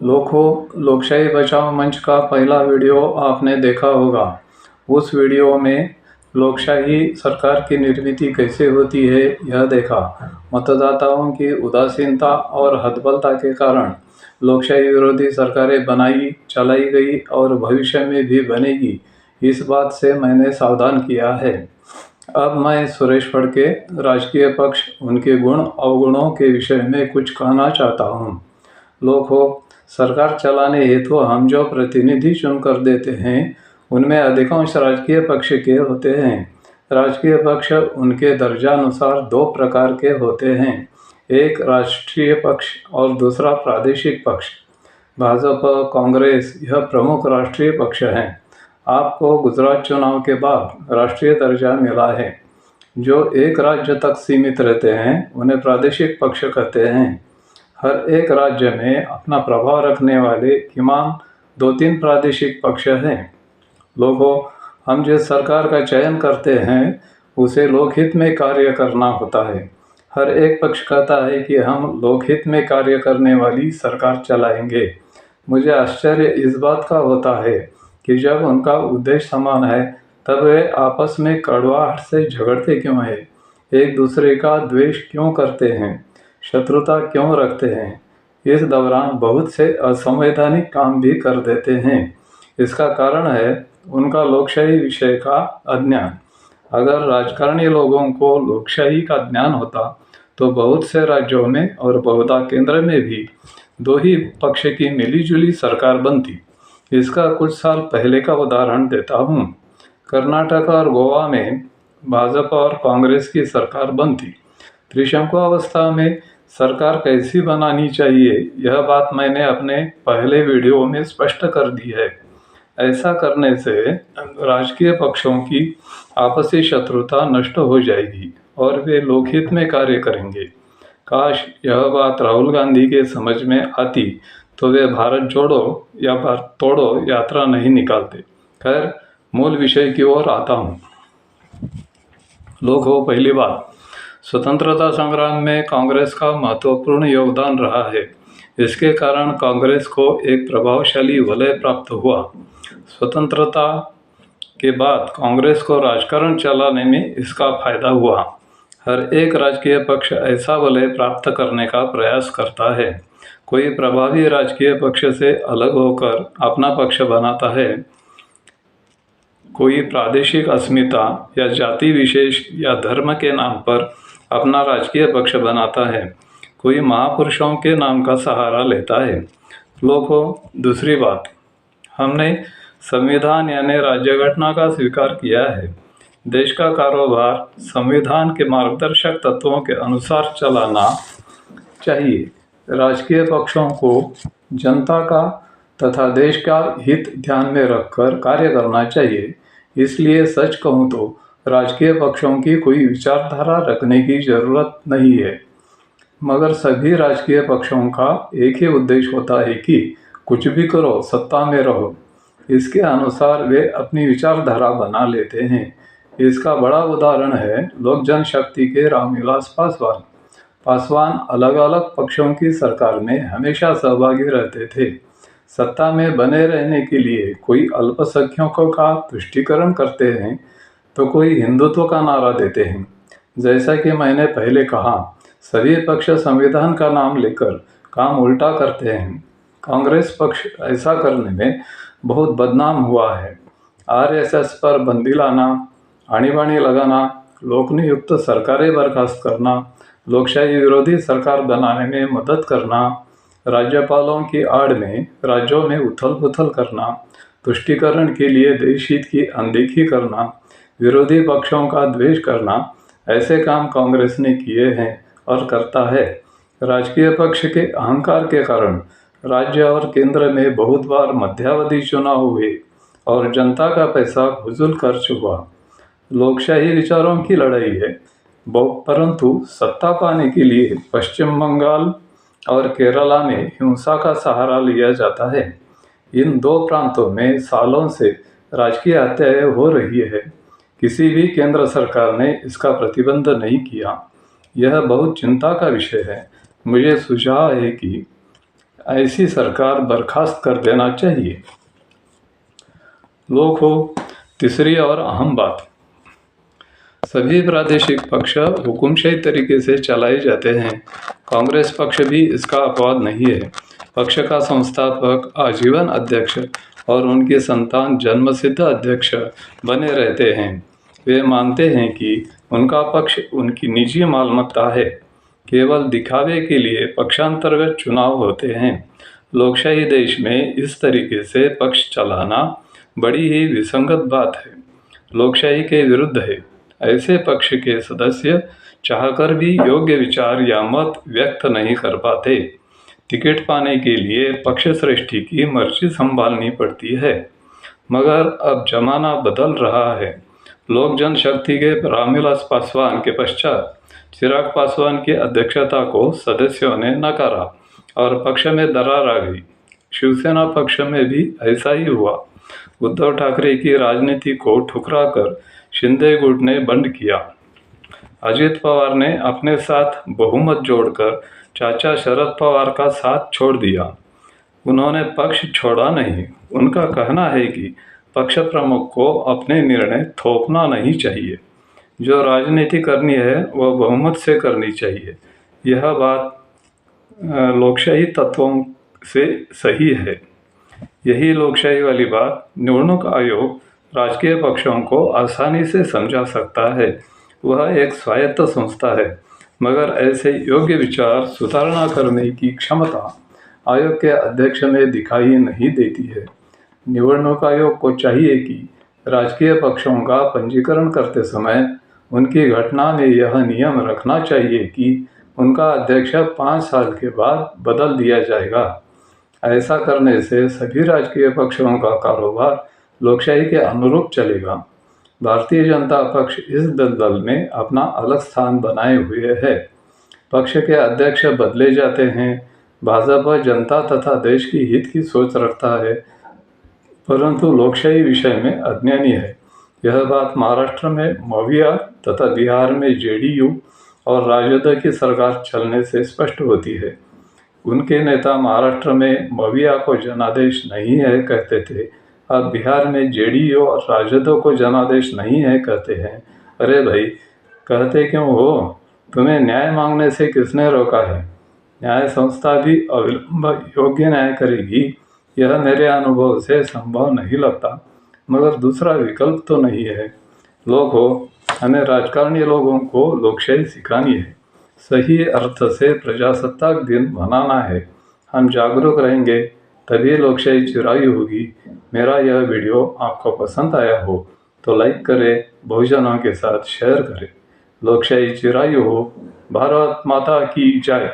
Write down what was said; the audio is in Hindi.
लोकशाही बचाओ मंच का पहला वीडियो आपने देखा होगा। उस वीडियो में लोकशाही सरकार की निर्मिति कैसे होती है यह देखा। मतदाताओं की उदासीनता और हतबलता के कारण लोकशाही विरोधी सरकारें बनाई, चलाई गई और भविष्य में भी बनेगी, इस बात से मैंने सावधान किया है। अब मैं सुरेश फड़के राजकीय पक्ष, उनके गुण अवगुणों के विषय में कुछ कहना चाहता हूँ। सरकार चलाने हेतु हम जो प्रतिनिधि चुनकर देते हैं उनमें अधिकांश राजकीय पक्ष के होते हैं। राजकीय पक्ष उनके दर्जानुसार दो प्रकार के होते हैं, एक राष्ट्रीय पक्ष और दूसरा प्रादेशिक पक्ष। भाजपा, कांग्रेस यह प्रमुख राष्ट्रीय पक्ष हैं। आपको गुजरात चुनाव के बाद राष्ट्रीय दर्जा मिला है। जो एक राज्य तक सीमित रहते हैं उन्हें प्रादेशिक पक्ष कहते हैं। हर एक राज्य में अपना प्रभाव रखने वाले किमान 2-3 प्रादेशिक पक्ष हैं। हम जिस सरकार का चयन करते हैं उसे लोकहित में कार्य करना होता है। हर एक पक्ष कहता है कि हम लोकहित में कार्य करने वाली सरकार चलाएंगे। मुझे आश्चर्य इस बात का होता है कि जब उनका उद्देश्य समान है तब वे आपस में कड़वाहट से झगड़ते क्यों हैं, एक दूसरे का द्वेष क्यों करते हैं, शत्रुता क्यों रखते हैं। इस दौरान बहुत से असंवैधानिक काम भी कर देते हैं। इसका कारण है उनका लोकशाही विषय का अज्ञान। अगर राजकारणी लोगों को लोकशाही का ज्ञान होता तो बहुत से राज्यों में और बहुधा केंद्र में भी दो ही पक्ष की मिलीजुली सरकार बनती। इसका कुछ साल पहले का उदाहरण देता हूँ। कर्नाटक और गोवा में भाजपा और कांग्रेस की सरकार बनती। त्रिशंकु अवस्था में सरकार कैसी बनानी चाहिए यह बात मैंने अपने पहले वीडियो में स्पष्ट कर दी है। ऐसा करने से राजकीय पक्षों की आपसी शत्रुता नष्ट हो जाएगी और वे लोकहित में कार्य करेंगे। काश यह बात राहुल गांधी के समझ में आती तो वे भारत जोड़ो या भारत तोड़ो यात्रा नहीं निकालते। खैर, मूल विषय की ओर आता हूँ। पहली बात, स्वतंत्रता संग्राम में कांग्रेस का महत्वपूर्ण योगदान रहा है। इसके कारण कांग्रेस को एक प्रभावशाली वलय प्राप्त हुआ। स्वतंत्रता के बाद कांग्रेस को राजकारण चलाने में इसका फायदा हुआ। हर एक राजकीय पक्ष ऐसा वलय प्राप्त करने का प्रयास करता है। कोई प्रभावी राजकीय पक्ष से अलग होकर अपना पक्ष बनाता है, कोई प्रादेशिक अस्मिता या जाति विशेष या धर्म के नाम पर अपना राजकीय पक्ष बनाता है, कोई महापुरुषों के नाम का सहारा लेता है। दूसरी बात, हमने संविधान यानी राज्य घटना का स्वीकार किया है। देश का कारोबार संविधान के मार्गदर्शक तत्वों के अनुसार चलाना चाहिए। राजकीय पक्षों को जनता का तथा देश का हित ध्यान में रखकर कार्य करना चाहिए। इसलिए सच कहूँ तो राजकीय पक्षों की कोई विचारधारा रखने की जरूरत नहीं है, मगर सभी राजकीय पक्षों का एक ही उद्देश्य होता है कि कुछ भी करो, सत्ता में रहो। इसके अनुसार वे अपनी विचारधारा बना लेते हैं। इसका बड़ा उदाहरण है लोक जनशक्ति के रामविलास पासवान अलग अलग पक्षों की सरकार में हमेशा सहभागी रहते थे। सत्ता में बने रहने के लिए कोई अल्पसंख्यकों का तुष्टीकरण करते हैं तो कोई हिंदुत्व का नारा देते हैं। जैसा कि मैंने पहले कहा, सभी पक्ष संविधान का नाम लेकर काम उल्टा करते हैं। कांग्रेस पक्ष ऐसा करने में बहुत बदनाम हुआ है। आरएसएस पर बंदी लाना, आणीबाणी लगाना, लोकनियुक्त सरकारें बर्खास्त करना, लोकशाही विरोधी सरकार बनाने में मदद करना, राज्यपालों की आड़ में राज्यों में उथल पुथल करना, तुष्टीकरण के लिए देश हित की अनदेखी करना, विरोधी पक्षों का द्वेष करना, ऐसे काम कांग्रेस ने किए हैं और करता है। राजकीय पक्ष के अहंकार के कारण राज्य और केंद्र में बहुत बार मध्यावधि चुनाव हुए और जनता का पैसा फजूल खर्च हुआ। लोकशाही विचारों की लड़ाई है, परंतु सत्ता पाने के लिए पश्चिम बंगाल और केरला में हिंसा का सहारा लिया जाता है। इन दो प्रांतों में सालों से राजकीय हत्याएं हो रही है। किसी भी केंद्र सरकार ने इसका प्रतिबंध नहीं किया। यह बहुत चिंता का विषय है। मुझे सुझाव है कि ऐसी सरकार बर्खास्त कर देना चाहिए। लोग हो तीसरी और अहम बात, सभी प्रादेशिक पक्ष हुकुमशाही तरीके से चलाए जाते हैं। कांग्रेस पक्ष भी इसका अपवाद नहीं है। पक्ष का संस्थापक आजीवन अध्यक्ष और उनके संतान जन्मसिद्ध अध्यक्ष बने रहते हैं। वे मानते हैं कि उनका पक्ष उनकी निजी मालमत्ता है। केवल दिखावे के लिए पक्षांतर्गत चुनाव होते हैं। लोकशाही देश में इस तरीके से पक्ष चलाना बड़ी ही विसंगत बात है, लोकशाही के विरुद्ध है। ऐसे पक्ष के सदस्य चाहकर भी योग्य विचार या मत व्यक्त नहीं कर पाते। टिकट पाने के लिए पक्ष श्रेष्ठी की मर्जी संभालनी पड़ती है। मगर अब जमाना बदल रहा है। लोक जनशक्ति के रामविलास पासवान के पश्चात चिराग पासवान की अध्यक्षता को सदस्यों ने नकारा और पक्ष में दरार आ गई। शिवसेना पक्ष में भी ऐसा ही हुआ। उद्धव ठाकरे की राजनीति को ठुकराकर शिंदे गुट ने बंद किया। अजित पवार ने अपने साथ बहुमत जोड़कर चाचा शरद पवार का साथ छोड़ दिया। उन्होंने पक्ष छोड़ा नहीं। उनका कहना है कि पक्ष प्रमुख को अपने निर्णय थोपना नहीं चाहिए। जो राजनीति करनी है वह बहुमत से करनी चाहिए। यह बात लोकशाही तत्वों से सही है। यही लोकशाही वाली बात निवडणूक आयोग राजकीय पक्षों को आसानी से समझा सकता है। वह एक स्वायत्त संस्था है, मगर ऐसे योग्य विचार सुधारणा करने की क्षमता आयोग के अध्यक्ष में दिखाई नहीं देती है। निवडणूक आयोग को चाहिए कि राजकीय पक्षों का पंजीकरण करते समय उनकी घटना में यह नियम रखना चाहिए कि उनका अध्यक्ष 5 साल के बाद बदल दिया जाएगा। ऐसा करने से सभी राजकीय पक्षों का कारोबार लोकशाही के अनुरूप चलेगा। भारतीय जनता पक्ष इस दलदल में अपना अलग स्थान बनाए हुए है। पक्ष के अध्यक्ष बदले जाते हैं। भाजपा जनता तथा देश की हित की सोच रखता है, परंतु लोकशाही विषय में अज्ञानी है। यह बात महाराष्ट्र में मविया तथा बिहार में जेडीयू और राजद की सरकार चलने से स्पष्ट होती है। उनके नेता महाराष्ट्र में मविया को जनादेश नहीं है कहते थे, अब बिहार में जेडीयू और राजद को जनादेश नहीं है कहते हैं। अरे भाई, कहते क्यों हो? तुम्हें न्याय मांगने से किसने रोका है? न्याय संस्था भी अविलंब योग्य न्याय करेगी, यह मेरे अनुभव से संभव नहीं लगता, मगर दूसरा विकल्प तो नहीं है। लोग हो, हमें राजकारणी लोगों को लोकशाही सिखानी है। सही अर्थ से प्रजासत्ताक दिन मनाना है। हम जागरूक रहेंगे तभी लोकशाही चिरायु होगी। मेरा यह वीडियो आपको पसंद आया हो तो लाइक करें, बहुजनों के साथ शेयर करें। लोकशाही चिरायु हो। भारत माता की जय।